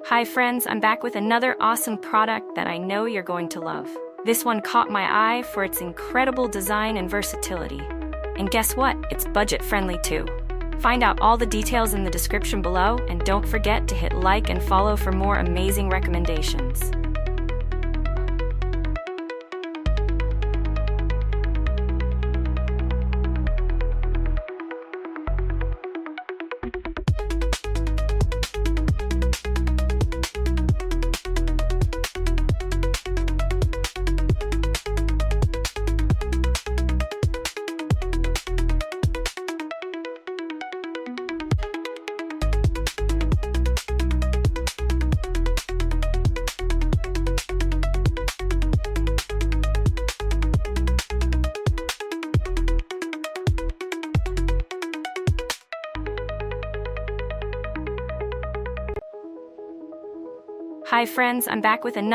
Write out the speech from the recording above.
Hi friends, I'm back with another awesome product that I know you're going to love. This one caught my eye for its incredible design and versatility. And guess what? It's budget-friendly too. Find out all the details in the description below, and don't forget to hit like and follow for more amazing recommendations. Hi friends, I'm back with another